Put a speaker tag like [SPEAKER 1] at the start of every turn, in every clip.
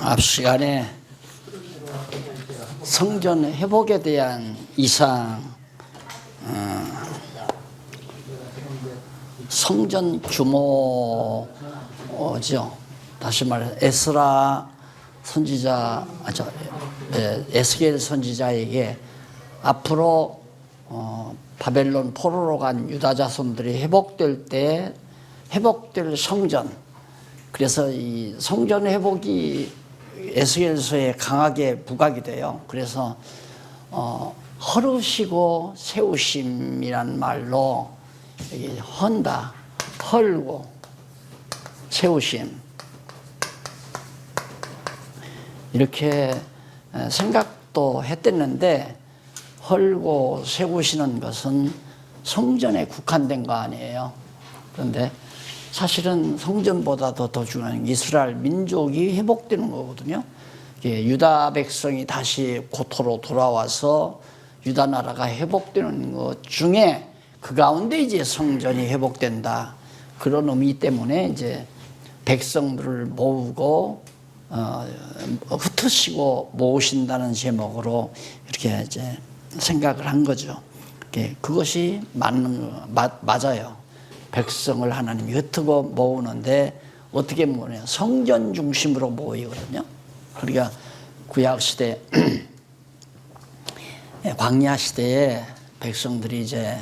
[SPEAKER 1] 앞 시간에 성전 회복에 대한 이상, 성전 규모죠. 다시 말해 에스라 선지자, 에스겔 선지자에게 앞으로 바벨론 포로로 간 유다 자손들이 회복될 때 회복될 성전, 그래서 이 성전 회복이 에스겔서에 강하게 부각이 돼요. 그래서 헐으시고 세우심이란 말로 여기 헌다, 헐고 세우심, 이렇게 생각도 했댔는데, 헐고 세우시는 것은 성전에 국한된 거 아니에요. 그런데 사실은 성전보다도 더 중요한 이스라엘 민족이 회복되는 거거든요. 유다 백성이 다시 고토로 돌아와서 유다 나라가 회복되는 것 중에 그 가운데 이제 성전이 회복된다. 그런 의미 때문에 이제 백성들을 모으고 흩으시고 모으신다는 제목으로 이렇게 이제 생각을 한 거죠. 그것이 맞아요. 백성을 하나님이 흩고 모으는데 어떻게 모으냐? 성전 중심으로 모이거든요. 그러니까 구약 시대, 광야 시대에 백성들이 이제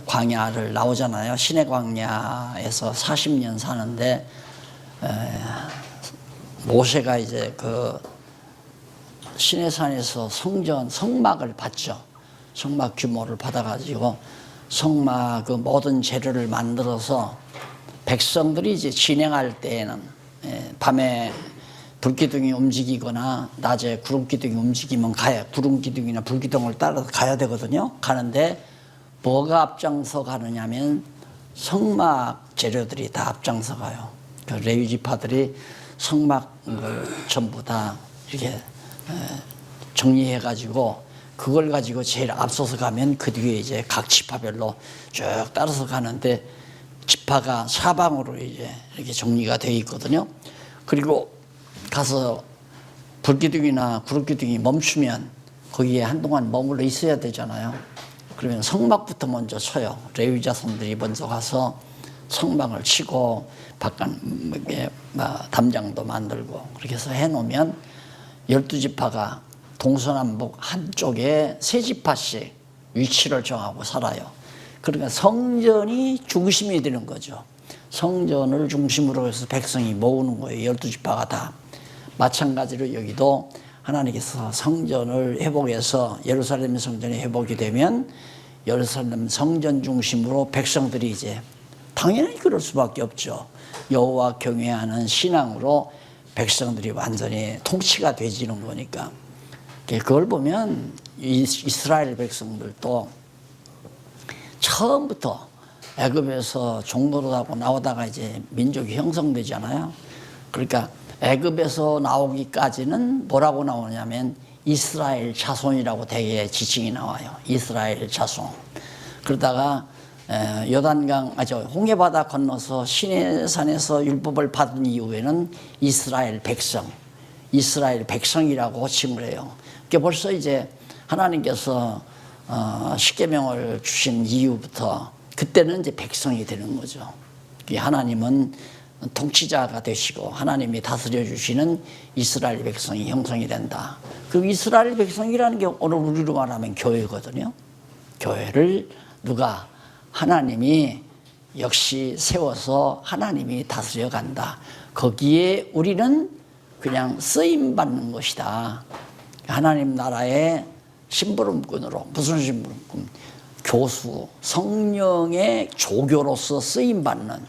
[SPEAKER 1] 광야를 나오잖아요. 시내 광야에서 40년 사는데 모세가 이제 그 시내산에서 성막을 받죠. 성막 규모를 받아가지고 성막 그 모든 재료를 만들어서 백성들이 이제 진행할 때에는 밤에 불기둥이 움직이거나 낮에 구름기둥이 움직이면 구름기둥이나 불기둥을 따라서 가야 되거든요. 가는데 뭐가 앞장서 가느냐면 성막 재료들이 다 앞장서 가요. 그 레위 지파들이 성막을 전부 다 이렇게 정리해가지고 그걸 가지고 제일 앞서서 가면 그 뒤에 이제 각 지파별로 쭉 따라서 가는데 지파가 사방으로 이제 이렇게 정리가 되어 있거든요. 그리고 가서 불기둥이나 구름기둥이 멈추면 거기에 한동안 머물러 있어야 되잖아요. 그러면 성막부터 먼저 쳐요. 레위 자손들이 먼저 가서 성막을 치고 바깥 담장도 만들고 그렇게 해서 해놓으면 12지파가 동서남북 한쪽에 3지파씩 위치를 정하고 살아요. 그러니까 성전이 중심이 되는 거죠. 성전을 중심으로 해서 백성이 모으는 거예요. 12지파가 다. 마찬가지로 여기도 하나님께서 성전을 회복해서 예루살렘 성전이 회복이 되면 예루살렘 성전 중심으로 백성들이 이제 당연히 그럴 수밖에 없죠. 여호와 경외하는 신앙으로 백성들이 완전히 통치가 되지는 거니까. 그걸 보면 이스라엘 백성들도 처음부터 애굽에서 종노릇 하고 나오다가 이제 민족이 형성되잖아요. 그러니까 애굽에서 나오기까지는 뭐라고 나오냐면 이스라엘 자손이라고 되게 지칭이 나와요. 이스라엘 자손. 그러다가 홍해바다 건너서 시내산에서 율법을 받은 이후에는 이스라엘 백성이라고 호칭을 해요. 그게 벌써 이제 하나님께서 십계명을 주신 이후부터 그때는 이제 백성이 되는 거죠. 하나님은 통치자가 되시고 하나님이 다스려 주시는 이스라엘 백성이 형성이 된다. 그 이스라엘 백성이라는 게 오늘 우리로 말하면 교회거든요. 교회를 누가? 하나님이 역시 세워서 하나님이 다스려 간다. 거기에 우리는 그냥 쓰임 받는 것이다. 하나님 나라의 심부름꾼으로, 무슨 심부름꾼? 교수, 성령의 조교로서 쓰임 받는,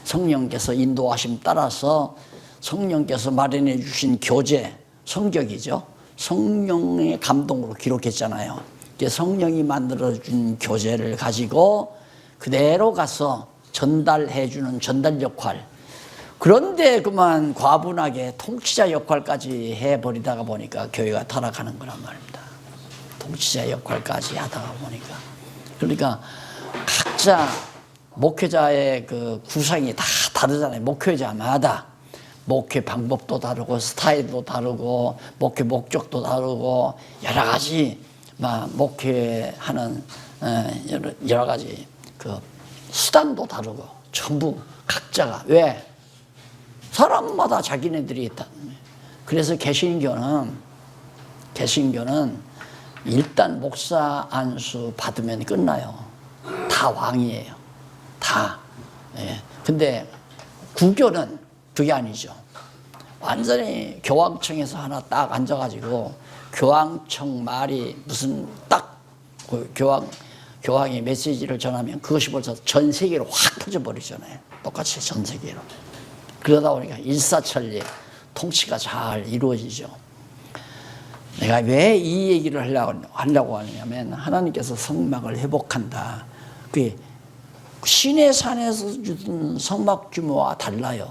[SPEAKER 1] 성령께서 인도하심 따라서 성령께서 마련해 주신 교재, 성경이죠. 성령의 감동으로 기록했잖아요. 성령이 만들어준 교재를 가지고 그대로 가서 전달해 주는 전달 역할. 그런데 그만 과분하게 통치자 역할까지 해버리다가 보니까 교회가 타락하는 거란 말입니다. 통치자 역할까지 하다가 보니까. 그러니까 각자 목회자의 그 구상이 다 다르잖아요. 목회자마다 목회 방법도 다르고 스타일도 다르고 목회 목적도 다르고 여러 가지 목회하는 여러 가지 그 수단도 다르고 전부 각자가 왜 사람마다 자기네들이 있다. 그래서 개신교는 일단 목사 안수 받으면 끝나요. 다 왕이에요. 다. 예. 근데 구교는 그게 아니죠. 완전히 교황청에서 하나 딱 앉아가지고 교황청 말이 무슨 딱 교황이 메시지를 전하면 그것이 벌써 전 세계로 확 퍼져버리잖아요. 똑같이 전 세계로. 그러다 보니까 일사천리 통치가 잘 이루어지죠. 내가 왜 이 얘기를 하려고 하냐면 하나님께서 성막을 회복한다. 그게 신의 산에서 주던 성막 규모와 달라요.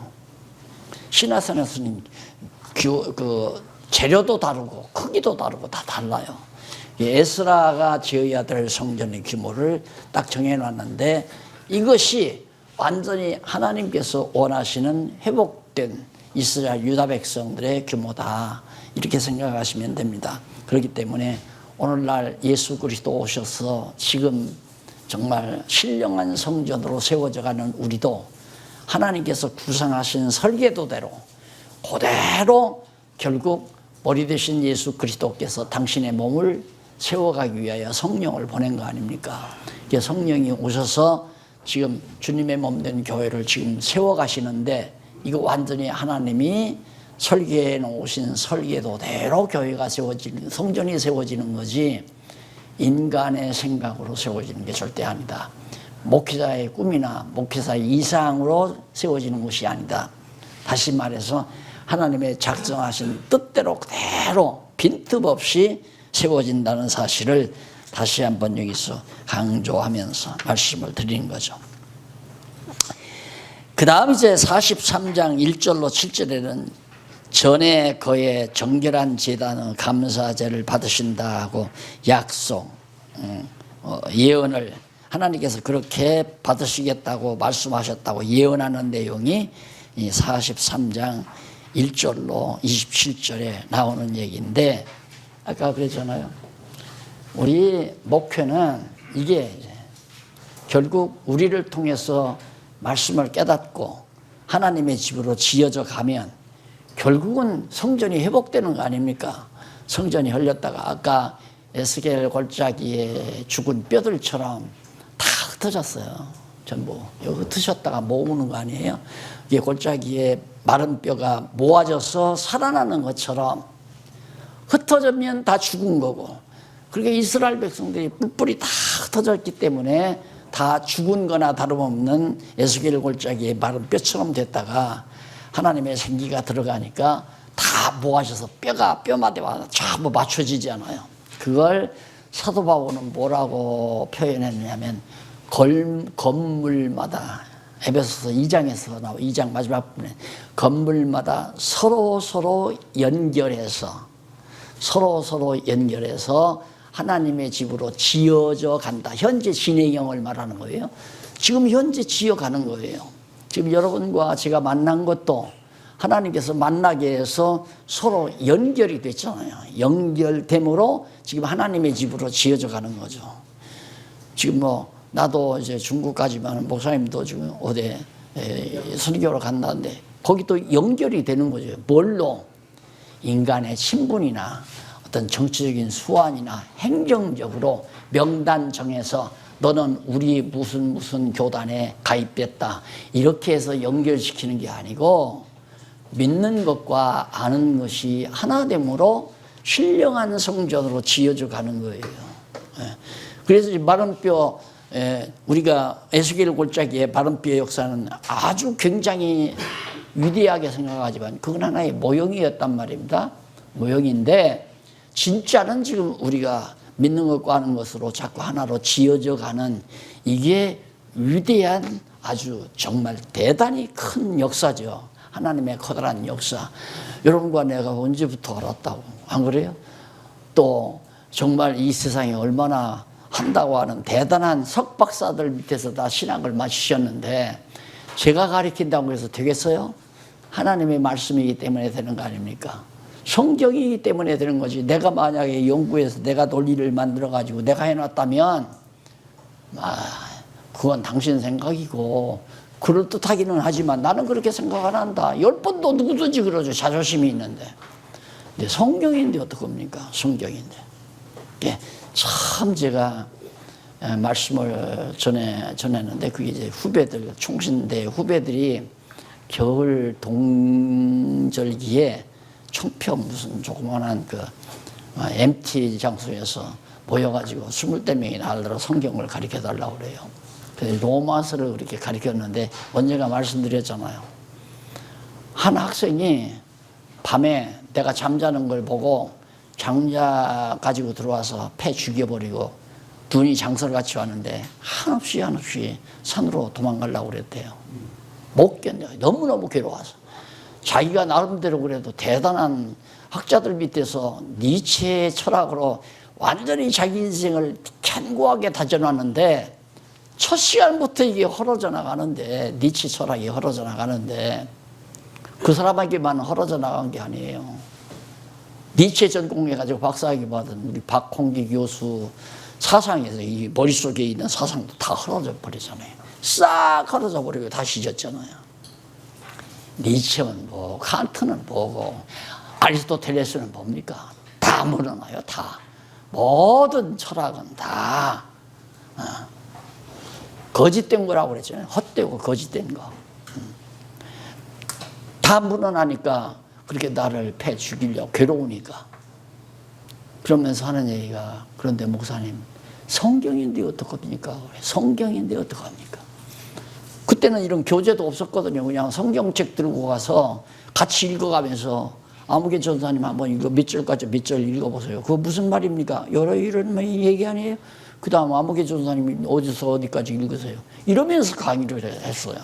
[SPEAKER 1] 신의 산에서는 그 재료도 다르고 크기도 다르고 다 달라요. 에스라가 지어야 될 성전의 규모를 딱 정해놨는데 이것이 완전히 하나님께서 원하시는 회복된 이스라엘 유다 백성들의 규모다. 이렇게 생각하시면 됩니다. 그렇기 때문에 오늘날 예수 그리스도 오셔서 지금 정말 신령한 성전으로 세워져가는 우리도 하나님께서 구상하신 설계도대로 그대로 결국 머리 되신 예수 그리스도께서 당신의 몸을 세워가기 위하여 성령을 보낸 거 아닙니까? 성령이 오셔서 지금 주님의 몸 된 교회를 지금 세워가시는데 이거 완전히 하나님이 설계해 놓으신 설계도대로 교회가 세워지는, 성전이 세워지는 거지 인간의 생각으로 세워지는 게 절대 아니다. 목회자의 꿈이나 목회자의 이상으로 세워지는 것이 아니다. 다시 말해서 하나님의 작정하신 뜻대로 그대로 빈틈없이 세워진다는 사실을 다시 한번 여기서 강조하면서 말씀을 드리는 거죠. 그 다음 이제 43장 1절로 7절에는 전에 그의 정결한 제단의 감사제를 받으신다 하고 약속, 예언을 하나님께서 그렇게 받으시겠다고 말씀하셨다고 예언하는 내용이 이 43장 1절로 27절에 나오는 얘기인데 아까 그랬잖아요. 우리 목회는 이게 결국 우리를 통해서 말씀을 깨닫고 하나님의 집으로 지어져 가면 결국은 성전이 회복되는 거 아닙니까? 성전이 흘렸다가 아까 에스겔 골짜기에 죽은 뼈들처럼 다 흩어졌어요. 전부 여기 흩으셨다가 모으는 거 아니에요? 이게 골짜기에 마른 뼈가 모아져서 살아나는 것처럼 흩어지면 다 죽은 거고, 그러니까 이스라엘 백성들이 뿔뿔이 다 흩어졌기 때문에 다 죽은 거나 다름없는 에스겔 골짜기에 마른 뼈처럼 됐다가 하나님의 생기가 들어가니까 다 모아져서 뼈마다 전부 맞춰지지 않아요. 그걸 사도 바울은 뭐라고 표현했냐면 건물마다, 에베소서 2장에서 나와 2장 마지막 부분에 건물마다 서로 연결해서 하나님의 집으로 지어져 간다. 현재 진행형을 말하는 거예요. 지금 현재 지어가는 거예요. 지금 여러분과 제가 만난 것도 하나님께서 만나게 해서 서로 연결이 됐잖아요. 연결됨으로 지금 하나님의 집으로 지어져 가는 거죠. 지금 나도 이제 중국까지만 목사님도 지금 어디 선교로 간다는데 거기 또 연결이 되는 거죠. 뭘로? 인간의 신분이나 어떤 정치적인 수완이나 행정적으로 명단 정해서 너는 우리 무슨 교단에 가입됐다 이렇게 해서 연결시키는 게 아니고 믿는 것과 아는 것이 하나됨으로 신령한 성전으로 지어져 가는 거예요. 그래서 마른 뼈, 우리가 에스겔 골짜기의 마른 뼈 역사는 아주 굉장히 위대하게 생각하지만 그건 하나의 모형이었단 말입니다. 모형인데 진짜는 지금 우리가 믿는 것과 아는 것으로 자꾸 하나로 지어져 가는 이게 위대한 아주 정말 대단히 큰 역사죠. 하나님의 커다란 역사. 여러분과 내가 언제부터 알았다고, 안 그래요? 또 정말 이 세상에 얼마나 한다고 하는 대단한 석박사들 밑에서 다 신학을 마치셨는데 제가 가르친다고 해서 되겠어요? 하나님의 말씀이기 때문에 되는 거 아닙니까? 성경이기 때문에 되는 거지. 내가 만약에 연구해서 내가 논리를 만들어가지고 내가 해놨다면, 그건 당신 생각이고, 그럴듯하기는 하지만 나는 그렇게 생각 안 한다. 10번도 누구든지 그러죠. 자존심이 있는데. 근데 성경인데 어떡합니까? 성경인데. 참 제가 말씀을 전했는데, 그게 이제 후배들, 총신대 후배들이 겨울 동절기에 청평 무슨 조그만한 MT 장소에서 모여가지고 20명이 날들어 성경을 가르쳐 달라고 그래요. 그래서 로마서를 그렇게 가르쳤는데, 언젠가 말씀드렸잖아요. 한 학생이 밤에 내가 잠자는 걸 보고 장자 가지고 들어와서 패 죽여버리고 눈이 장설같이 왔는데 한없이 산으로 도망가려고 그랬대요. 못 견뎌요. 너무너무 괴로워서. 자기가 나름대로 그래도 대단한 학자들 밑에서 니체의 철학으로 완전히 자기 인생을 견고하게 다져놨는데, 첫 시간부터 이게 헐어져 나가는데, 니체 철학이 헐어져 나가는데, 그 사람에게만 헐어져 나간 게 아니에요. 니체 전공해가지고 박사학위 받은 우리 박홍기 교수 사상에서 이 머릿속에 있는 사상도 다 헐어져 버리잖아요. 싹 헐어져 버리고 다 씻었잖아요. 니체는 뭐, 칸트는 뭐고, 아리스토텔레스는 뭡니까? 다 물어나요, 다. 모든 철학은 다 거짓된 거라고 그랬잖아요. 헛되고 거짓된 거. 다 물어나니까 그렇게 나를 패 죽이려고 괴로우니까. 그러면서 하는 얘기가, 그런데 목사님, 성경인데 어떡합니까? 성경인데 어떡합니까? 그때는 이런 교재도 없었거든요. 그냥 성경책 들고 가서 같이 읽어가면서, 아무개 전사님 한번 이거 몇 절까지 몇 절 읽어보세요. 그거 무슨 말입니까? 이런 얘기 아니에요? 그 다음 아무개 전사님이 어디서 어디까지 읽으세요. 이러면서 강의를 했어요.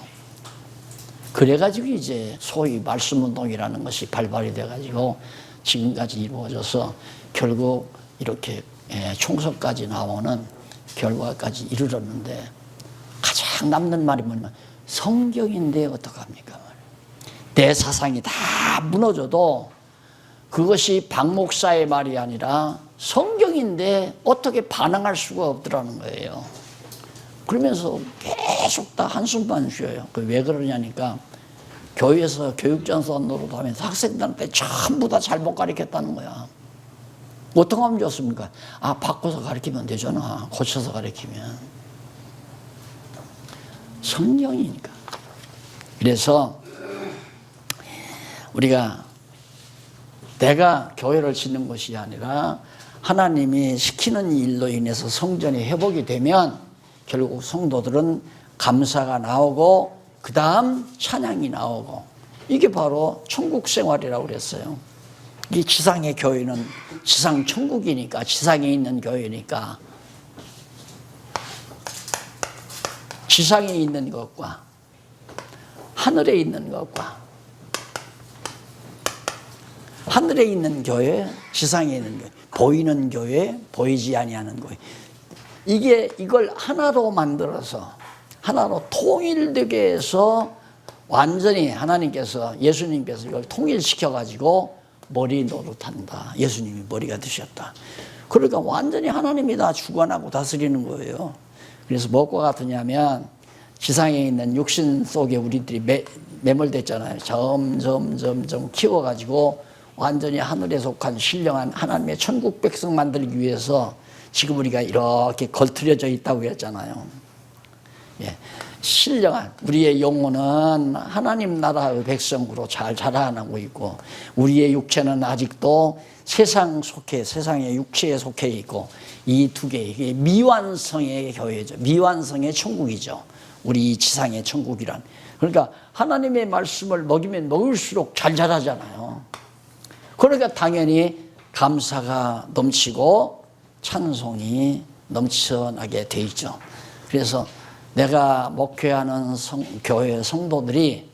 [SPEAKER 1] 그래가지고 이제 소위 말씀운동이라는 것이 발발이 돼가지고 지금까지 이루어져서 결국 이렇게 총선까지 나오는 결과까지 이르렀는데, 가장 남는 말이 뭐냐면 성경인데 어떡합니까? 내 사상이 다 무너져도 그것이 박 목사의 말이 아니라 성경인데 어떻게 반항할 수가 없더라는 거예요. 그러면서 계속 다 한숨만 쉬어요. 왜 그러냐니까, 교회에서 교육전서 노릇하면서 학생들한테 전부 다 잘못 가르쳤다는 거야. 어떻게 하면 좋습니까? 바꿔서 가르치면 되잖아. 고쳐서 가르치면. 성경이니까. 그래서 우리가 내가 교회를 짓는 것이 아니라 하나님이 시키는 일로 인해서 성전이 회복이 되면 결국 성도들은 감사가 나오고 그 다음 찬양이 나오고, 이게 바로 천국 생활이라고 그랬어요. 이 지상의 교회는 지상 천국이니까, 지상에 있는 교회니까 지상에 있는 것과 하늘에 있는 것과, 하늘에 있는 교회, 지상에 있는 교회, 보이는 교회, 보이지 아니하는 교회, 이걸 하나로 만들어서 하나로 통일되게 해서 완전히 하나님께서, 예수님께서 이걸 통일시켜 가지고 머리 노릇한다. 예수님이 머리가 되셨다. 그러니까 완전히 하나님이 다 주관하고 다스리는 거예요. 그래서 무엇과 같으냐면, 지상에 있는 육신 속에 우리들이 매몰됐잖아요. 점점 키워가지고 완전히 하늘에 속한 신령한 하나님의 천국 백성 만들기 위해서 지금 우리가 이렇게 걸트려져 있다고 했잖아요. 신령한 우리의 영혼은 하나님 나라의 백성으로 잘 자라나고 있고, 우리의 육체는 아직도 세상의 육체에 속해 있고, 이 두 개, 이게 미완성의 교회죠. 미완성의 천국이죠. 우리 지상의 천국이란. 그러니까 하나님의 말씀을 먹이면 먹을수록 잘 자라잖아요. 그러니까 당연히 감사가 넘치고 찬송이 넘쳐나게 돼 있죠. 그래서 내가 목회하는 교회 성도들이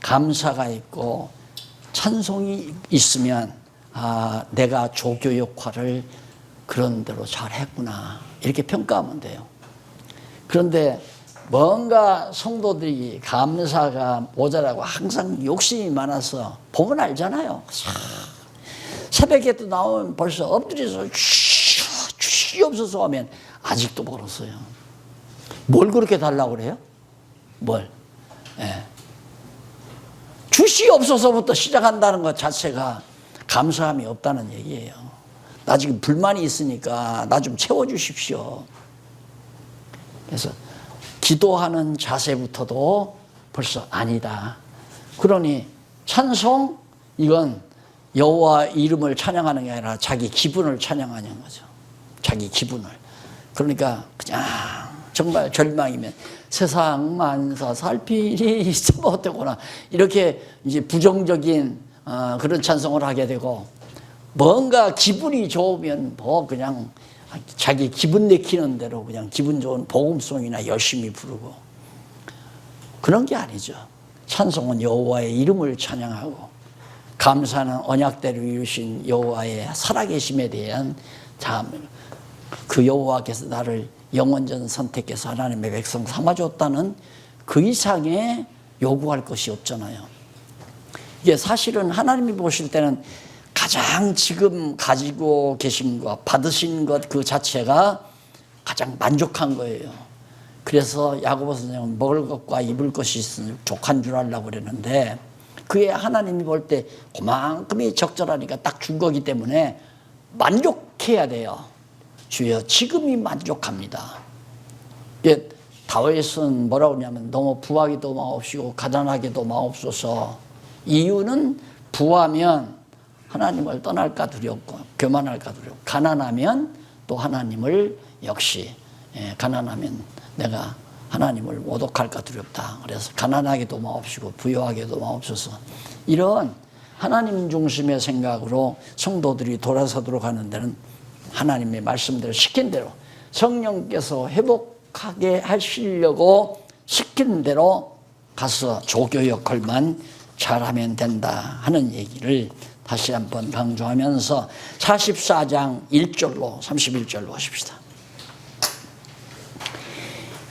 [SPEAKER 1] 감사가 있고 찬송이 있으면, 내가 조교 역할을 그런 대로 잘 했구나, 이렇게 평가하면 돼요. 그런데 뭔가 성도들이 감사가 모자라고 항상 욕심이 많아서 보면 알잖아요. 새벽에도 나오면 벌써 엎드려서 주시옵소서 하면 아직도 멀었어요. 뭘 그렇게 달라고 그래요? 뭘? 예. 주시옵소서부터 시작한다는 것 자체가 감사함이 없다는 얘기예요. 나 지금 불만이 있으니까 나 좀 채워주십시오. 그래서 기도하는 자세부터도 벌써 아니다. 그러니 찬송 이건 여호와 이름을 찬양하는 게 아니라 자기 기분을 찬양하는 거죠. 자기 기분을. 그러니까 그냥 정말 절망이면 세상 만사 살필이 있으면 어때거나 이렇게 이제 부정적인 그런 찬송을 하게 되고, 뭔가 기분이 좋으면 뭐 그냥 자기 기분 내키는 대로 그냥 기분 좋은 복음송이나 열심히 부르고, 그런 게 아니죠. 찬송은 여호와의 이름을 찬양하고, 감사는 언약대로 이루신 여호와의 살아계심에 대한 그 여호와께서 나를 영원전 선택해서 하나님의 백성 삼아줬다는 그 이상의 요구할 것이 없잖아요. 이게 사실은 하나님이 보실 때는 가장 지금 가지고 계신 것, 받으신 것 그 자체가 가장 만족한 거예요. 그래서 야고보 선생은 먹을 것과 입을 것이 있으니 족한 줄 알라고 그랬는데, 그게 하나님이 볼 때 그만큼이 적절하니까 딱 준 거기 때문에 만족해야 돼요. 주여 지금이 만족합니다. 다윗은 뭐라고 하냐면 너무 부하기도 마옵시고 가난하게도 마옵소서. 이유는 부하면 하나님을 떠날까 두렵고 교만할까 두렵고, 가난하면 또 하나님을 역시 가난하면 내가 하나님을 모독할까 두렵다. 그래서 가난하게도 마옵시고 부유하게도 마옵소서. 이런 하나님 중심의 생각으로 성도들이 돌아서도록 하는 데는 하나님의 말씀대로 시킨 대로, 성령께서 회복하게 하시려고 시킨 대로 가서 조교 역할만 잘하면 된다 하는 얘기를 다시 한번 강조하면서 44장 1절로 31절로 하십시다.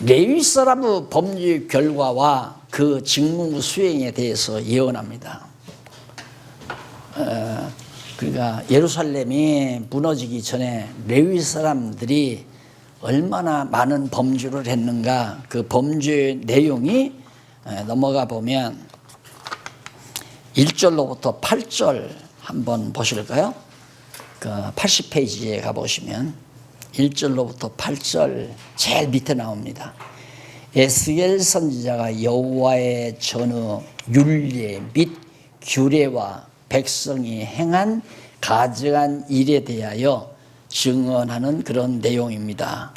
[SPEAKER 1] 레위 사람의 법률 결과와 그 직무 수행에 대해서 예언합니다. 그러니까 예루살렘이 무너지기 전에 레위 사람들이 얼마나 많은 범죄를 했는가, 그 범죄의 내용이 넘어가 보면 1절로부터 8절 한번 보실까요? 그 80페이지에 가보시면 1절로부터 8절 제일 밑에 나옵니다. 에스겔 선지자가 여호와의 전의 율례 및 규례와 백성이 행한 가증한 일에 대하여 증언하는 그런 내용입니다.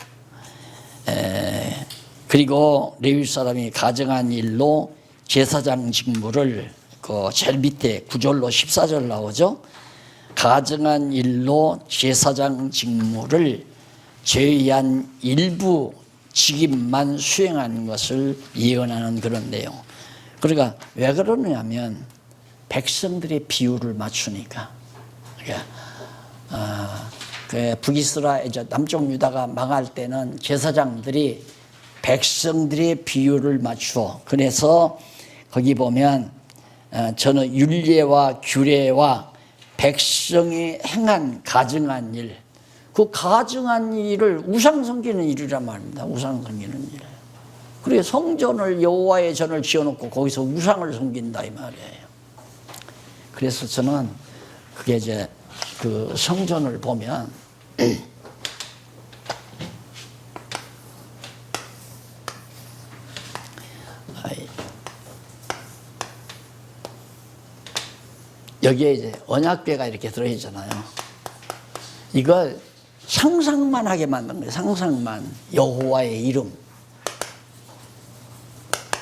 [SPEAKER 1] 그리고 레위 사람이 가증한 일로 제사장 직무를 그 제일 밑에 9절로 14절 나오죠. 가증한 일로 제사장 직무를 제외한 일부 직임만 수행하는 것을 예언하는 그런 내용. 그러니까 왜 그러느냐면 백성들의 비율을 맞추니까. 그러니까 북이스라엘 이제 남쪽 유다가 망할 때는 제사장들이 백성들의 비율을 맞추어, 그래서 거기 보면 저는 율례와 규례와 백성이 행한 가증한 일, 그 가증한 일을 우상 섬기는 일이란 말입니다. 우상 섬기는 일. 그리고 성전을 여호와의 전을 지어놓고 거기서 우상을 섬긴다 이 말이에요. 그래서 저는 그게 이제 그 성전을 보면 여기에 이제 언약궤가 이렇게 들어있잖아요. 이걸 상상만 하게 만든 거예요. 상상만. 여호와의 이름.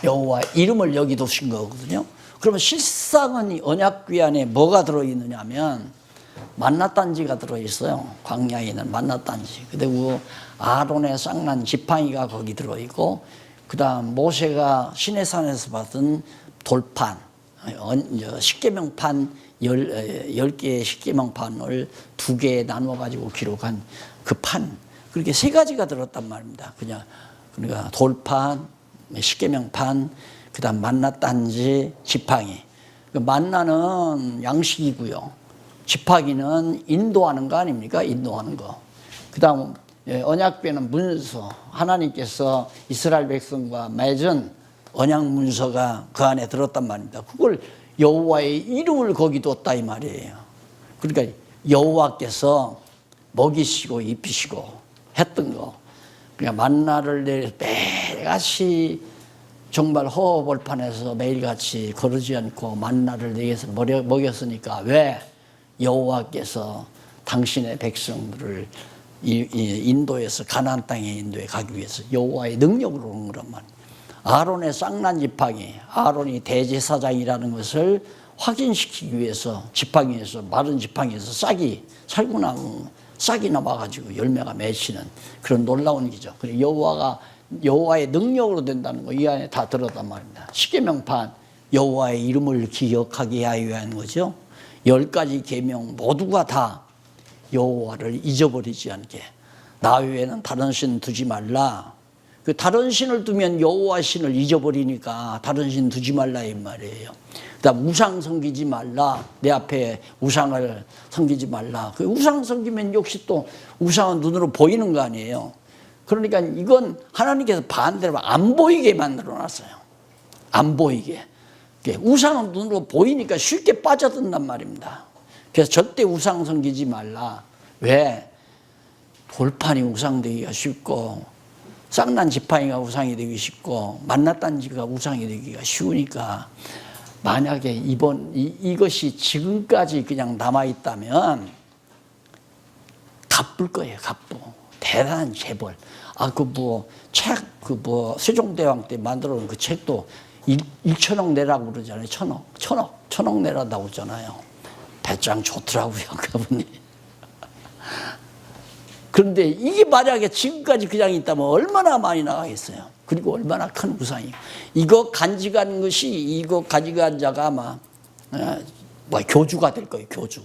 [SPEAKER 1] 여호와 이름을 여기 두신 거거든요. 그러면 실상은 이 언약궤 안에 뭐가 들어있느냐 하면 만나단지가 들어있어요. 광야에 있는 만나단지. 그리고 아론의 쌍난 지팡이가 거기 들어있고, 그 다음 모세가 시내산에서 받은 돌판, 십계명판 10개의 십계명판을 2개에 나눠가지고 기록한 그 판, 그렇게 3가지가 들었단 말입니다. 그러니까 돌판, 십계명판, 그다음 만나 단지, 지팡이. 만나는 양식이고요. 지팡이는 인도하는 거 아닙니까? 인도하는 거. 그다음 언약궤는 문서. 하나님께서 이스라엘 백성과 맺은 언약 문서가 그 안에 들었단 말입니다. 그걸 여호와의 이름을 거기 뒀다 이 말이에요. 그러니까 여호와께서 먹이시고 입히시고 했던 거. 그냥 만나를 내려 매일같이 정말 허허벌판에서 매일같이 거르지 않고 만나를 내게서 먹였으니까 왜? 여호와께서 당신의 백성들을 인도에서 가나안 땅에 인도에 가기 위해서 여호와의 능력으로 오는 거란 말이에요. 아론의 쌍난 지팡이, 아론이 대제사장이라는 것을 확인시키기 위해서 지팡이에서, 마른 지팡이에서 싹이 살구나무 싹이 남아가지고 열매가 맺히는 그런 놀라운 기죠. 그리고 여호와의 능력으로 된다는 거 이 안에 다 들었단 말입니다. 십계명판 여호와의 이름을 기억하게 하여 하는 거죠. 10가지 계명 모두가 다 여호와를 잊어버리지 않게. 나 외에는 다른 신 두지 말라. 그 다른 신을 두면 여호와 신을 잊어버리니까 다른 신 두지 말라 이 말이에요. 그다음 우상 섬기지 말라. 내 앞에 우상을 섬기지 말라. 그 우상 섬기면 역시 또 우상은 눈으로 보이는 거 아니에요. 그러니까 이건 하나님께서 반대로 안 보이게 만들어 놨어요. 안 보이게. 우상은 눈으로 보이니까 쉽게 빠져든단 말입니다. 그래서 절대 우상 섬기지 말라. 왜? 돌판이 우상되기가 쉽고 쌍난 지팡이가 우상이 되기 쉽고 만나단지가 우상이 되기가 쉬우니까 만약에 이것이 지금까지 그냥 남아있다면 갚을 거예요. 갚고 대단한 재벌. 세종대왕 때 만들어 놓은 그 책도 1천억 내라고 그러잖아요. 천억 내라고 그러잖아요. 배짱 좋더라고요, 그분이. 그런데 이게 만약에 지금까지 그냥 있다면 얼마나 많이 나가겠어요. 그리고 얼마나 큰 우상이. 이거 가져간 자가 아마 교주가 될 거예요, 교주.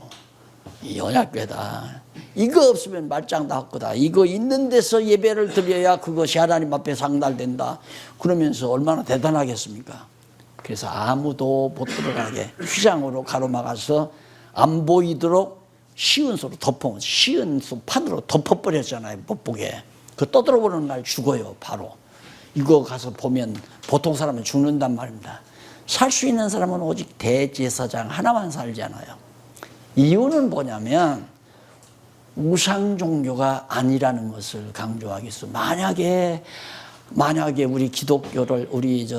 [SPEAKER 1] 이 언약궤다. 이거 없으면 말짱 다 헛거다. 이거 있는 데서 예배를 드려야 그것이 하나님 앞에 상달된다. 그러면서 얼마나 대단하겠습니까? 그래서 아무도 못 들어가게 휘장으로 가로막아서 안 보이도록 쉬운 판으로 덮어버렸잖아요. 못 보게. 그 떠들어보는 날 죽어요, 바로. 이거 가서 보면 보통 사람은 죽는단 말입니다. 살 수 있는 사람은 오직 대제사장 하나만 살잖아요. 이유는 뭐냐면 우상 종교가 아니라는 것을 강조하기 위해서. 만약에 우리 기독교를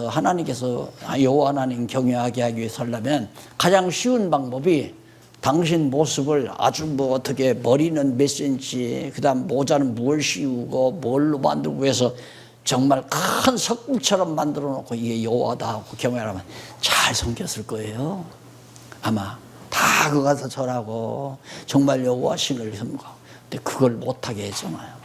[SPEAKER 1] 하나님께서 여호와 하나님 경외하게 하기 위해서 하려면 가장 쉬운 방법이 당신 모습을 아주 어떻게 머리는 몇 센치, 그다음 모자는 뭘 씌우고 뭘로 만들고 해서 정말 큰 석굴처럼 만들어 놓고 이게 여호와다 하고 경외하면 잘 섬겼을 거예요. 아마 다 그거 가서 절하고 정말 여호와 신을 섬고. 근데 그걸 못하게 했잖아요.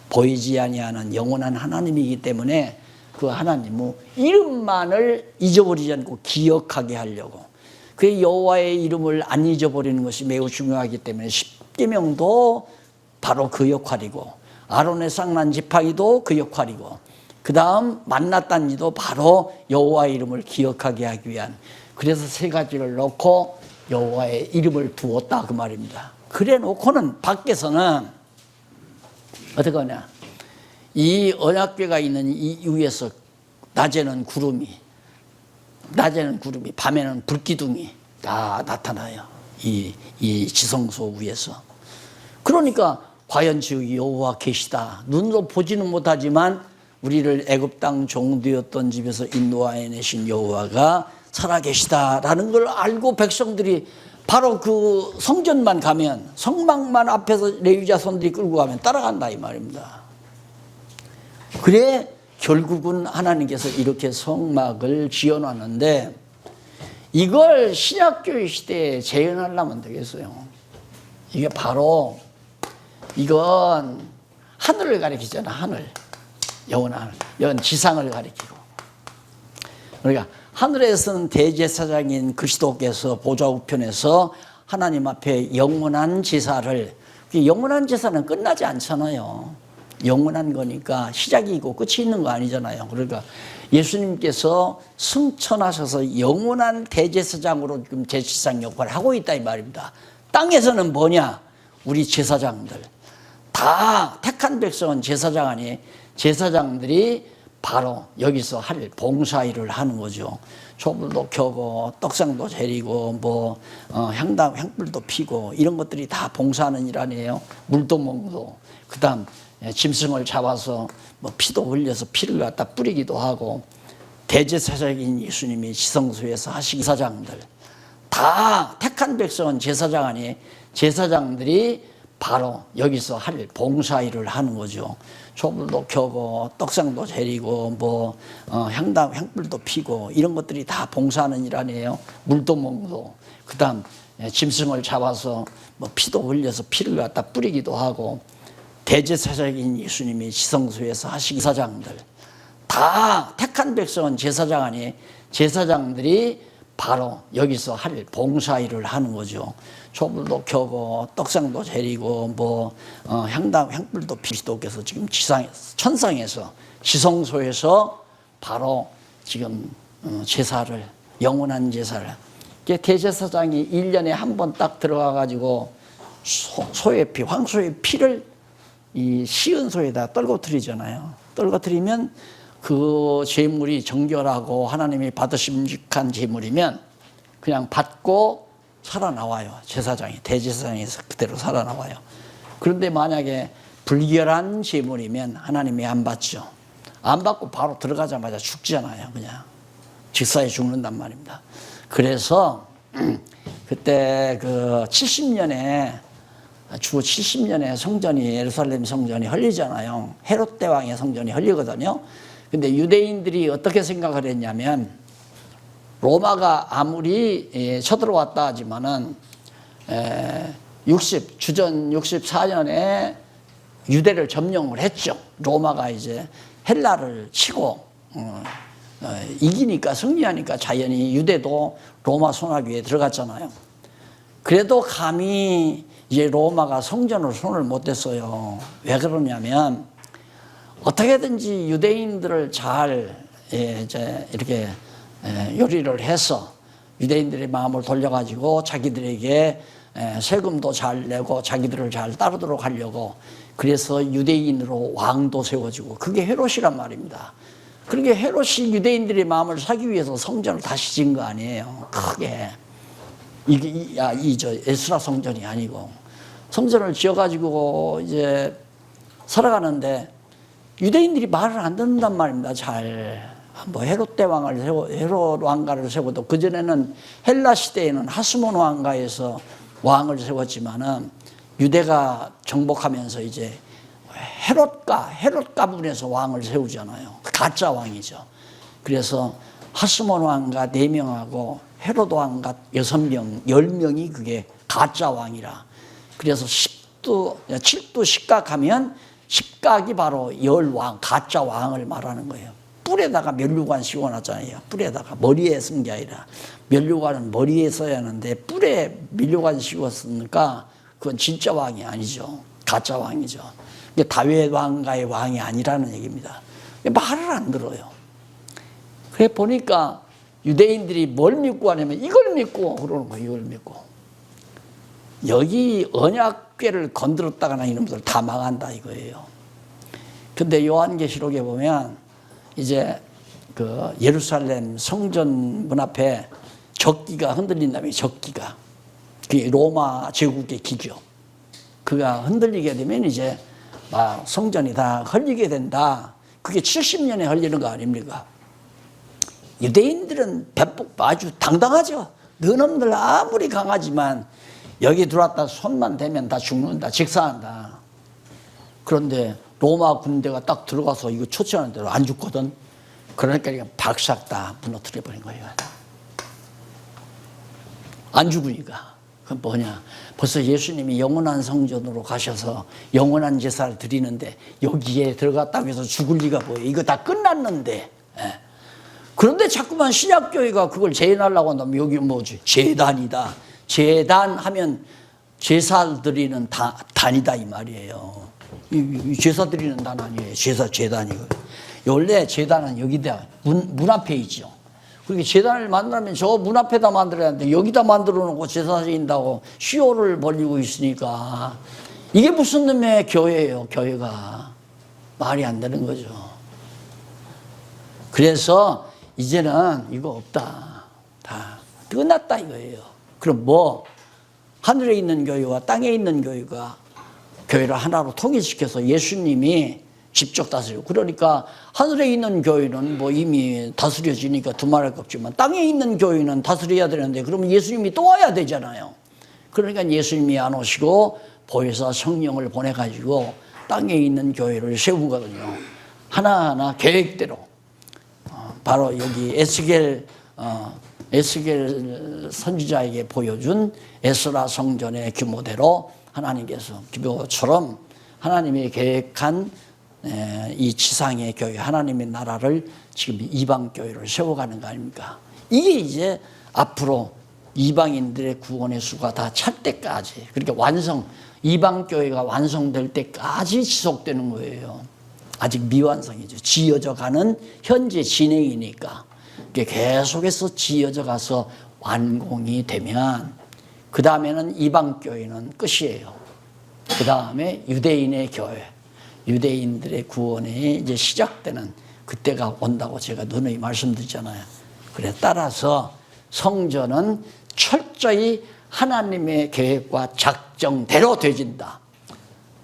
[SPEAKER 1] 보이지 아니하는 영원한 하나님이기 때문에 그 하나님의 이름만을 잊어버리지 않고 기억하게 하려고. 그 여호와의 이름을 안 잊어버리는 것이 매우 중요하기 때문에 십계명도 바로 그 역할이고 아론의 쌍난 지팡이도 그 역할이고 그 다음 만나단지도 바로 여호와의 이름을 기억하게 하기 위한. 그래서 세 가지를 넣고 여호와의 이름을 두었다 그 말입니다. 그래 놓고는 밖에서는 어떻게 하냐. 이 언약궤가 있는 이 위에서 낮에는 구름이 밤에는 불기둥이 다 나타나요. 이 지성소 위에서. 그러니까 과연 주 여호와 계시다. 눈으로 보지는 못하지만 우리를 애굽 땅 종되었던 집에서 인도하여 내신 여호와가 살아계시다라는 걸 알고 백성들이 바로 그 성전만 가면 성막만 앞에서 레위 자손들이 끌고 가면 따라간다 이 말입니다. 그래 결국은 하나님께서 이렇게 성막을 지어놨는데 이걸 신약교회 시대에 재현하려면 되겠어요. 이게 바로 이건 하늘을 가리키잖아. 하늘. 영원한 하늘. 지상을 가리키고. 그러니까 하늘에서는 대제사장인 그리스도께서 보좌 우편에서 하나님 앞에 영원한 제사를. 영원한 제사는 끝나지 않잖아요. 영원한 거니까 시작이 있고 끝이 있는 거 아니잖아요. 그러니까 예수님께서 승천하셔서 영원한 대제사장으로 지금 제사장 역할을 하고 있다 이 말입니다. 땅에서는 뭐냐? 우리 제사장들. 다 택한 백성은 제사장 아니, 제사장들이 바로 여기서 할 봉사일을 하는 거죠. 조불도 켜고 떡상도 재리고 향불도 피고 이런 것들이 다 봉사하는 일 아니에요. 물도 먹고 그다음 짐승을 잡아서 피도 흘려서 피를 갖다 뿌리기도 하고 대제사장인 예수님이 지성소에서 하시기 사장들 다 택한 백성은 제사장 아니 제사장들이 바로 여기서 할 봉사일을 하는 거죠. 조불도 켜고 떡상도 재리고 향불도 피고 이런 것들이 다 봉사하는 일 아니에요. 물도 먹고 그다음 짐승을 잡아서 피도 흘려서 피를 갖다 뿌리기도 하고 대제사장인 예수님이 지성소에서 하시기 사장들 다 택한 백성은 제사장 아니 제사장들이 바로 여기서 할 봉사일을 하는 거죠. 조불도 켜고 떡상도 재리고 향불도 그리스도께서 지금 천상에서 지성소에서 바로 지금 제사를 영원한 제사를 대제사장이 1년에 한 번 딱 들어가 가지고 소의 피 황소의 피를 이 시은소에다 떨궈뜨리잖아요. 떨궈뜨리면 그 제물이 정결하고 하나님이 받으심직한 제물이면 그냥 받고 살아나와요. 제사장이 대제사장에서 그대로 살아나와요. 그런데 만약에 불결한 제물이면 하나님이 안 받죠. 안 받고 바로 들어가자마자 죽잖아요. 그냥 직사에 죽는단 말입니다. 그래서 그때 그 70년에 주 70년에 성전이 예루살렘 성전이 헐리잖아요. 헤롯 대왕의 성전이 헐리거든요. 근데 유대인들이 어떻게 생각을 했냐면 로마가 아무리 쳐들어왔다 하지만은 주전 64년에 유대를 점령을 했죠. 로마가 이제 헬라를 치고 이기니까 승리하니까 자연히 유대도 로마 손아귀에 들어갔잖아요. 그래도 감히 이제 로마가 성전으로 손을 못 댔어요. 왜 그러냐면 어떻게든지 유대인들을 잘 이제 이렇게 요리를 해서 유대인들의 마음을 돌려가지고 자기들에게 세금도 잘 내고 자기들을 잘 따르도록 하려고 그래서 유대인으로 왕도 세워주고 그게 헤롯이란 말입니다. 그러니까 헤롯이 유대인들의 마음을 사기 위해서 성전을 다시 지은 거 아니에요. 크게 이게 에스라 성전이 아니고 성전을 지어가지고 이제 살아가는데 유대인들이 말을 안 듣는단 말입니다. 잘. 헤롯 대왕을 헤롯 왕가를 세워도 그전에는 헬라 시대에는 하스몬 왕가에서 왕을 세웠지만은 유대가 정복하면서 이제 헤롯 가문에서 왕을 세우잖아요. 가짜 왕이죠. 그래서 하스몬 왕가 4명하고 헤롯 왕가 6명, 10명이 그게 가짜 왕이라. 그래서 7도 십각하면 십각이 바로 열왕, 가짜 왕을 말하는 거예요. 뿔에다가 면류관 씌워놨잖아요. 뿔에다가 머리에 쓴 게 아니라 면류관은 머리에 써야 하는데 뿔에 면류관 씌웠으니까 그건 진짜 왕이 아니죠. 가짜 왕이죠. 다윗 왕가의 왕이 아니라는 얘기입니다. 말을 안 들어요. 그래 보니까 유대인들이 뭘 믿고 하냐면 이걸 믿고 그러는 거예요. 이걸 믿고. 여기 언약궤를 건드렸다가나 이놈들 다 망한다 이거예요. 근데 요한계시록에 보면 이제 그 예루살렘 성전 문 앞에 적기가 흔들린다며 적기가. 그게 로마 제국의 기죠. 그가 흔들리게 되면 이제 막 성전이 다 헐리게 된다. 그게 70년에 헐리는 거 아닙니까? 유대인들은 아주 당당하죠. 너놈들 아무리 강하지만 여기 들어왔다 손만 대면 다 죽는다. 직사한다. 그런데 로마 군대가 딱 들어가서 이거 처치하는 대로 안 죽거든. 그러니까 그냥 박삭 다 무너뜨려버린 거예요. 안 죽으니까. 그건 뭐냐. 벌써 예수님이 영원한 성전으로 가셔서 영원한 제사를 드리는데 여기에 들어갔다고 해서 죽을 리가 뭐예요. 이거 다 끝났는데. 예. 그런데 자꾸만 신약교회가 그걸 재현하려고 한다면 여기 뭐지? 제단이다. 제단 하면 제사 드리는 단이다 이 말이에요. 이 제사 드리는 단 아니에요. 제단이고. 원래 제단은 여기다 문 앞에 있죠. 그렇게 제단을 만들면 저 문 앞에다 만들어야 하는데 여기다 만들어 놓고 제사 지인다고 시효를 벌이고 있으니까 이게 무슨 놈의 교회예요. 교회가 말이 안 되는 거죠. 그래서 이제는 이거 없다. 다 끝났다 이거예요. 그럼 뭐 하늘에 있는 교회와 땅에 있는 교회가 교회를 하나로 통일시켜서 예수님이 직접 다스리고, 그러니까 하늘에 있는 교회는 뭐 이미 다스려지니까 두말할 것 없지만 땅에 있는 교회는 다스려야 되는데 그러면 예수님이 또 와야 되잖아요. 그러니까 예수님이 안 오시고 보혜사 성령을 보내가지고 땅에 있는 교회를 세우거든요. 하나하나 계획대로. 바로 여기 에스겔 선지자에게 보여준 에스라 성전의 규모대로 하나님께서 규모처럼 하나님이 계획한 이 지상의 교회, 하나님의 나라를 지금 이방 교회를 세워가는 거 아닙니까? 이게 이제 앞으로 이방인들의 구원의 수가 다 찰 때까지, 그러니까 이방 교회가 완성될 때까지 지속되는 거예요. 아직 미완성이죠. 지어져 가는 현재 진행이니까. 계속해서 지어져 가서 완공이 되면 그 다음에는 이방 교회는 끝이에요. 그 다음에 유대인의 교회, 유대인들의 구원이 이제 시작되는 그때가 온다고 제가 누누이 말씀드렸잖아요. 그래 따라서 성전은 철저히 하나님의 계획과 작정대로 되진다.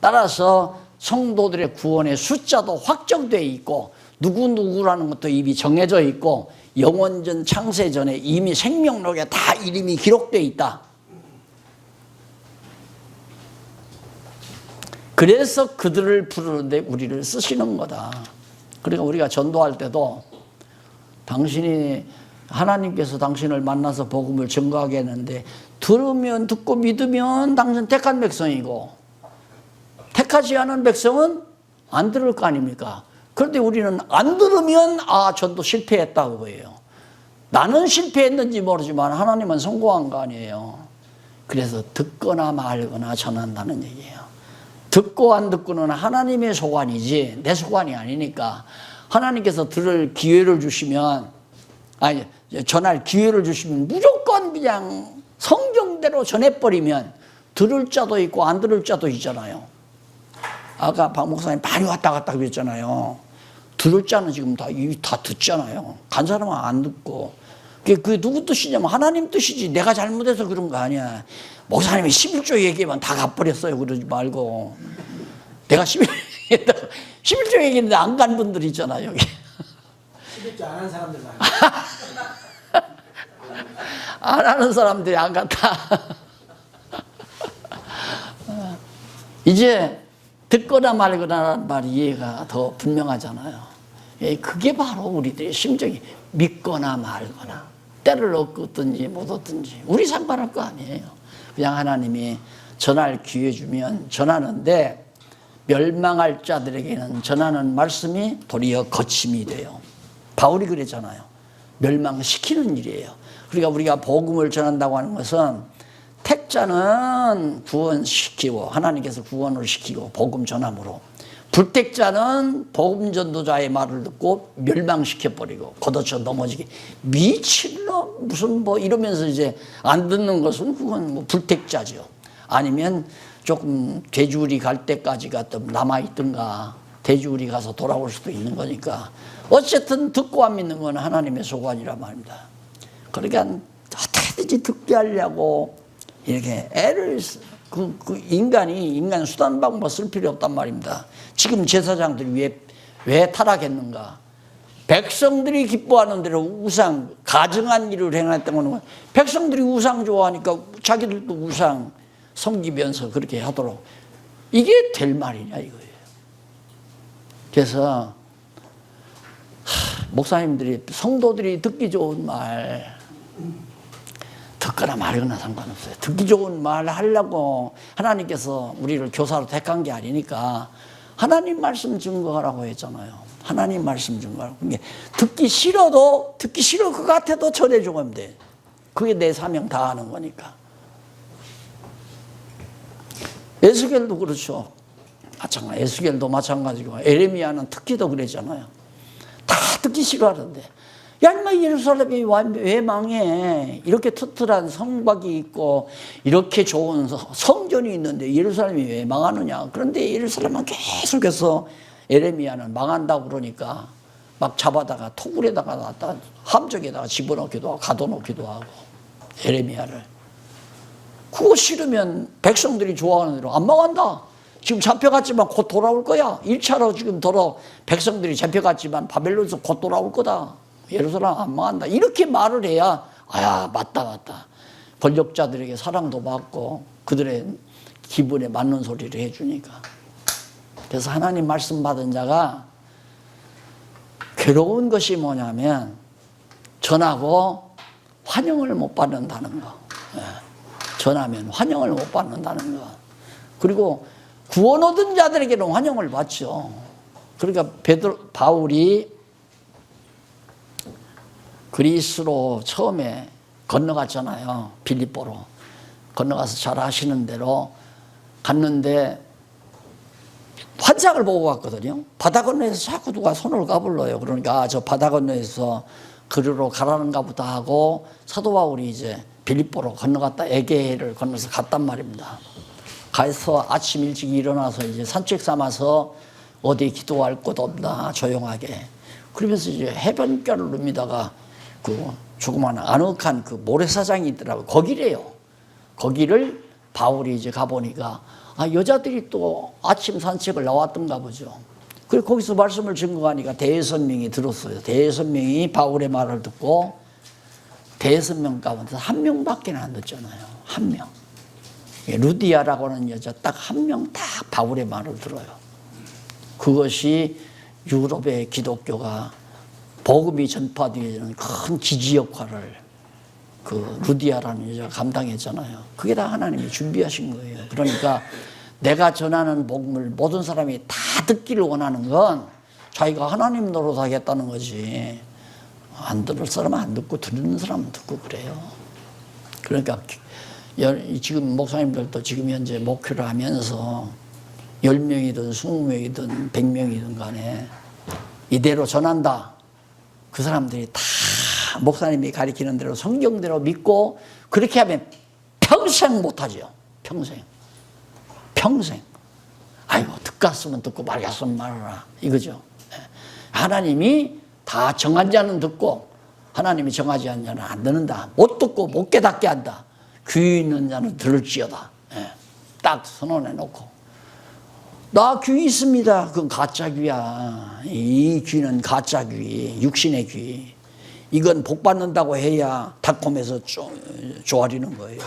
[SPEAKER 1] 따라서 성도들의 구원의 숫자도 확정되어 있고 누구누구라는 것도 이미 정해져 있고 영원전 창세전에 이미 생명록에 다 이름이 기록되어 있다. 그래서 그들을 부르는데 우리를 쓰시는 거다. 그러니까 우리가 전도할 때도 당신이 하나님께서 당신을 만나서 복음을 증거하게 했는데 들으면 듣고 믿으면 당신 택한 백성이고 택하지 않은 백성은 안 들을 거 아닙니까? 그런데 우리는 안 들으면 전도 실패했다 그거예요. 나는 실패했는지 모르지만 하나님은 성공한 거 아니에요. 그래서 듣거나 말거나 전한다는 얘기예요. 듣고 안 듣고는 하나님의 소관이지 내 소관이 아니니까 하나님께서 들을 기회를 주시면 전할 기회를 주시면 무조건 그냥 성경대로 전해버리면 들을 자도 있고 안 들을 자도 있잖아요. 아까 박 목사님 많이 왔다 갔다 그랬잖아요. 들을 자는 지금 다 듣잖아요. 간 사람은 안 듣고. 그게 누구 뜻이냐면 하나님 뜻이지 내가 잘못해서 그런 거 아니야. 목사님이 11조 얘기하면 다 가버렸어요. 그러지 말고. 내가 11조 얘기했는데 안 간 분들 있잖아요. 여기.
[SPEAKER 2] 11조 안 하는 사람들 많아요.
[SPEAKER 1] 안 하는 사람들이 안 갔다. 이제 듣거나 말거나 말이 이해가 더 분명하잖아요. 그게 바로 우리들의 심정이 믿거나 말거나 때를 얻든지 못 얻든지 우리 상관할 거 아니에요. 그냥 하나님이 전할 기회 주면 전하는데 멸망할 자들에게는 전하는 말씀이 도리어 거침이 돼요. 바울이 그랬잖아요. 멸망시키는 일이에요. 그러니까 우리가 복음을 전한다고 하는 것은 택자는 구원시키고 하나님께서 구원을 시키고 복음 전함으로, 불택자는 복음 전도자의 말을 듣고 멸망시켜버리고 걷어쳐 넘어지게 미친놈 무슨 뭐 이러면서 이제 안 듣는 것은 그건 뭐 불택자죠. 아니면 조금 돼지우리 갈 때까지가 또 남아있든가 돼지우리 가서 돌아올 수도 있는 거니까 어쨌든 듣고 안 믿는 건 하나님의 소관이란 말입니다. 그러니까 어떻게든지 듣게 하려고 이렇게 애를 인간 수단 방법 쓸 필요 없단 말입니다. 지금 제사장들이 왜 타락했는가? 백성들이 기뻐하는 대로 우상, 가증한 일을 행했던 거는 백성들이 우상 좋아하니까 자기들도 우상 섬기면서 그렇게 하도록 이게 될 말이냐 이거예요. 그래서 목사님들이 성도들이 듣기 좋은 말 듣거나 말거나 상관없어요. 듣기 좋은 말 하려고 하나님께서 우리를 교사로 택한 게 아니니까 하나님 말씀 증거하라고 했잖아요. 하나님 말씀 증거하라고. 듣기 싫어 그 같아도 전해주고 하면 돼. 그게 내 사명 다하는 거니까. 에스겔도 그렇죠. 마찬가지. 에스겔도 마찬가지고 에레미야는 특히도 그랬잖아요. 다 듣기 싫어하는데 야 인마 예루살렘이 왜 망해? 이렇게 튼튼한 성곽이 있고 이렇게 좋은 성전이 있는데 예루살렘이 왜 망하느냐? 그런데 예루살렘은 계속해서 에레미야는 망한다고 그러니까 막 잡아다가 토굴에다가 놨다 함정에다가 집어넣기도 하고 가둬놓기도 하고 에레미야를. 그거 싫으면 백성들이 좋아하는 대로 안 망한다. 지금 잡혀갔지만 곧 돌아올 거야. 1차로 지금 백성들이 잡혀갔지만 바벨론에서 곧 돌아올 거다. 예루살렘 안 망한다. 이렇게 말을 해야 아 맞다. 권력자들에게 사랑도 받고 그들의 기분에 맞는 소리를 해주니까. 그래서 하나님 말씀 받은 자가 괴로운 것이 뭐냐면 전하고 환영을 못 받는다는 거. 전하면 환영을 못 받는다는 거. 그리고 구원 얻은 자들에게는 환영을 받죠. 그러니까 바울이 그리스로 처음에 건너갔잖아요. 빌립보로. 건너가서 잘 아시는 대로 갔는데 환상을 보고 갔거든요. 바다 건너에서 자꾸 누가 손을 까불러요. 그러니까 저 바다 건너에서 그리로 가라는가 보다 하고 사도 바울이 이제 빌립보로 건너갔다 에게를 건너서 갔단 말입니다. 가서 아침 일찍 일어나서 이제 산책 삼아서 어디 기도할 곳 없나 조용하게. 그러면서 이제 해변가를 누미다가 그 조그마한 아늑한 그 모래사장이 있더라고요. 거기래요. 거기를 바울이 이제 가보니까 여자들이 또 아침 산책을 나왔던가 보죠. 그리고 거기서 말씀을 증거하니까 대여섯 명이 들었어요. 대여섯 명이 바울의 말을 듣고 대여섯 명 가운데 한 명밖에 안 듣잖아요. 한 명. 루디아라고 하는 여자 딱 한 명 딱 바울의 말을 들어요. 그것이 유럽의 기독교가 복음이 전파되는 큰 지지 역할을 그 루디아라는 여자가 감당했잖아요. 그게 다 하나님이 준비하신 거예요. 그러니까 내가 전하는 복음을 모든 사람이 다 듣기를 원하는 건 자기가 하나님 노릇하겠다는 거지. 안 들을 사람은 안 듣고 듣는 사람은 듣고 그래요. 그러니까 지금 목사님들도 지금 현재 목회를 하면서 10명이든 20명이든 100명이든 간에 이대로 전한다. 그 사람들이 다 목사님이 가르치는 대로 성경대로 믿고 그렇게 하면 평생 못하죠. 평생. 아이고 듣갔으면 듣고 말았으면 말아라. 이거죠. 하나님이 다 정한 자는 듣고 하나님이 정하지 않은 자는 안 듣는다. 못 듣고 못 깨닫게 한다. 귀 있는 자는 들을지어다. 딱 선언해 놓고. 나 귀 있습니다. 그건 가짜 귀야. 이 귀는 가짜 귀, 육신의 귀. 이건 복 받는다고 해야 달콤해서 조아리는 거예요.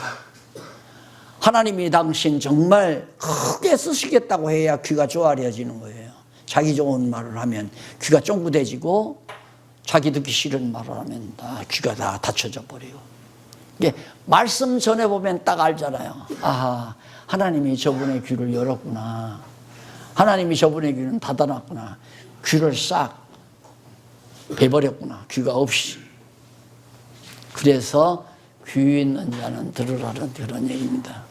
[SPEAKER 1] 하나님이 당신 정말 크게 쓰시겠다고 해야 귀가 조아려지는 거예요. 자기 좋은 말을 하면 귀가 쫑긋해지고 자기 듣기 싫은 말을 하면 귀가 다 닫혀져 버려요. 이게 말씀 전해보면 딱 알잖아요. 아하, 하나님이 저분의 귀를 열었구나. 하나님이 저분의 귀는 닫아놨구나. 귀를 싹 베버렸구나. 귀가 없이. 그래서 귀 있는 자는 들으라는 그런 얘기입니다.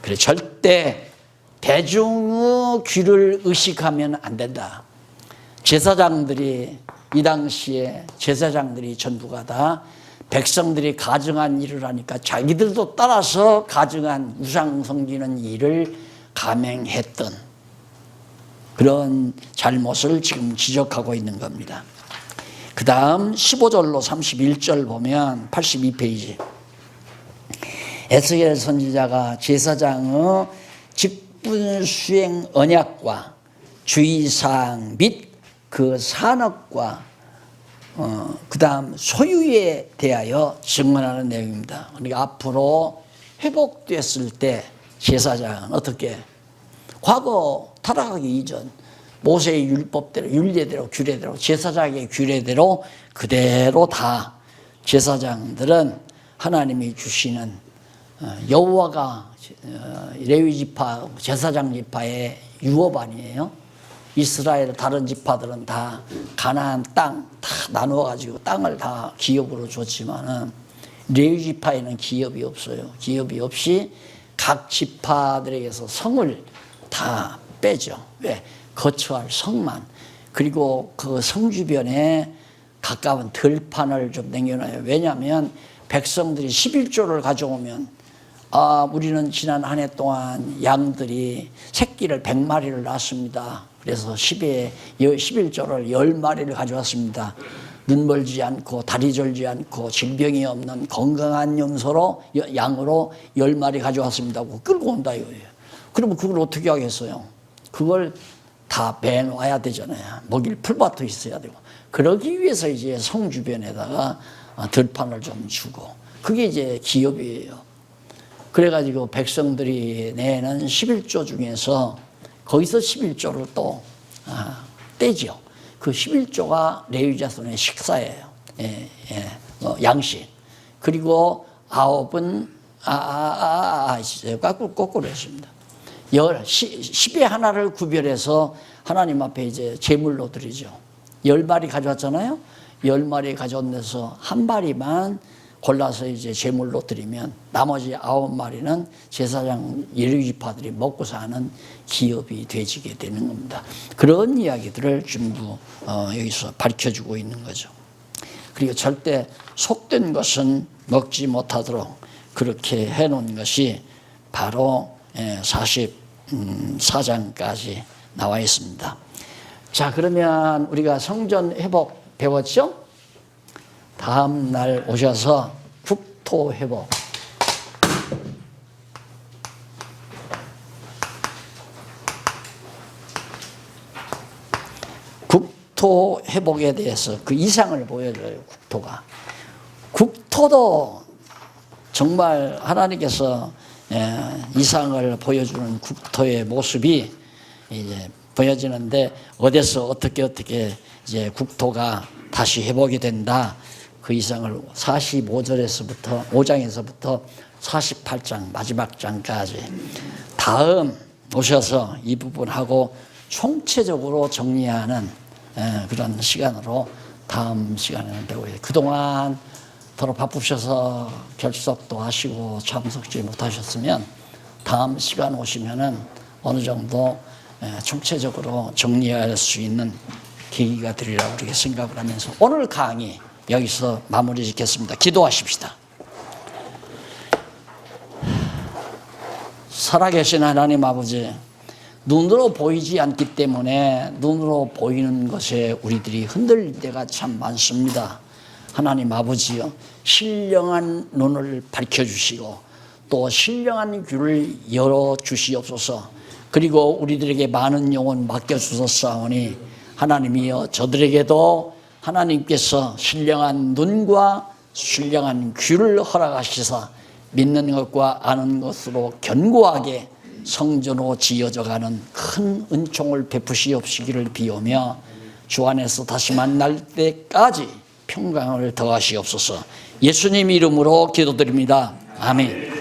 [SPEAKER 1] 그래 절대 대중의 귀를 의식하면 안 된다. 제사장들이 이 당시에 제사장들이 전부가 다 백성들이 가증한 일을 하니까 자기들도 따라서 가증한 우상 섬기는 일을 감행했던 그런 잘못을 지금 지적하고 있는 겁니다. 그 다음 15절로 31절 보면 82페이지 에스겔 선지자가 제사장의 직분 수행 언약과 주의사항 및 그 산업과 그 다음 소유에 대하여 증언하는 내용입니다. 그러니까 앞으로 회복됐을 때 제사장은 어떻게 과거 타락하기 이전 모세의 율법대로 율례대로 규례대로 제사장의 규례대로 그대로 다 제사장들은 하나님이 주시는 여호와가 레위 지파 제사장 지파의 유업 아니에요. 이스라엘 다른 지파들은 다 가나안 땅 다 나누어 가지고 땅을 다 기업으로 줬지만은 레위 지파에는 기업이 없어요. 기업이 없이 각 지파들에게서 성을 다 빼죠. 왜? 거처할 성만. 그리고 그 성 주변에 가까운 들판을 좀 남겨놔요. 왜냐하면 백성들이 11조를 가져오면 우리는 지난 한 해 동안 양들이 새끼를 100마리를 낳았습니다. 그래서 11조를 10마리를 가져왔습니다. 눈 멀지 않고 다리 절지 않고 질병이 없는 건강한 양으로 10마리 가져왔습니다 하고 끌고 온다 이거예요. 그러면 그걸 어떻게 하겠어요? 그걸 다 매놔야 되잖아요. 먹일 풀밭도 있어야 되고. 그러기 위해서 이제 성 주변에다가 들판을 좀 주고, 그게 이제 기업이에요. 그래가지고 백성들이 내는 11조 중에서 거기서 11조를 또 떼죠. 그 11조가 레위 자손의 식사예요. 양식. 그리고 9은 거꾸로 했습니다. 10의 하나를 구별해서 하나님 앞에 이제 제물로 드리죠. 10마리 가져왔잖아요. 10마리 가져온데서 한 마리만 골라서 이제 제물로 드리면 나머지 9마리는 제사장 레위지파들이 먹고 사는 기업이 되지게 되는 겁니다. 그런 이야기들을 전부 여기서 밝혀주고 있는 거죠. 그리고 절대 속된 것은 먹지 못하도록 그렇게 해놓은 것이 바로 44장까지 나와 있습니다. 자, 그러면 우리가 성전 회복 배웠죠? 다음 날 오셔서 국토 회복. 국토 회복에 대해서 그 이상을 보여줘요, 국토가. 국토도 정말 하나님께서 이상을 보여주는 국토의 모습이 이제 보여지는데, 어디서 어떻게 이제 국토가 다시 회복이 된다. 그 이상을 5장에서부터 48장 마지막 장까지 다음 오셔서 이 부분하고 총체적으로 정리하는 그런 시간으로 다음 시간에는 배우게 돼요. 그동안 더러 바쁘셔서 결석도 하시고 참석지 못하셨으면 다음 시간 오시면은 어느 정도 총체적으로 정리할 수 있는 계기가 되리라고 그렇게 생각을 하면서 오늘 강의 여기서 마무리 짓겠습니다. 기도하십시다. 살아계신 하나님 아버지, 눈으로 보이지 않기 때문에 눈으로 보이는 것에 우리들이 흔들릴 때가 참 많습니다. 하나님 아버지요, 신령한 눈을 밝혀주시고 또 신령한 귀를 열어주시옵소서. 그리고 우리들에게 많은 영혼 맡겨주셨사오니 하나님이여, 저들에게도 하나님께서 신령한 눈과 신령한 귀를 허락하시사 믿는 것과 아는 것으로 견고하게 성전으로 지어져가는 큰 은총을 베푸시옵시기를 비오며 주 안에서 다시 만날 때까지 평강을 더하시옵소서. 예수님 이름으로 기도드립니다. 아멘.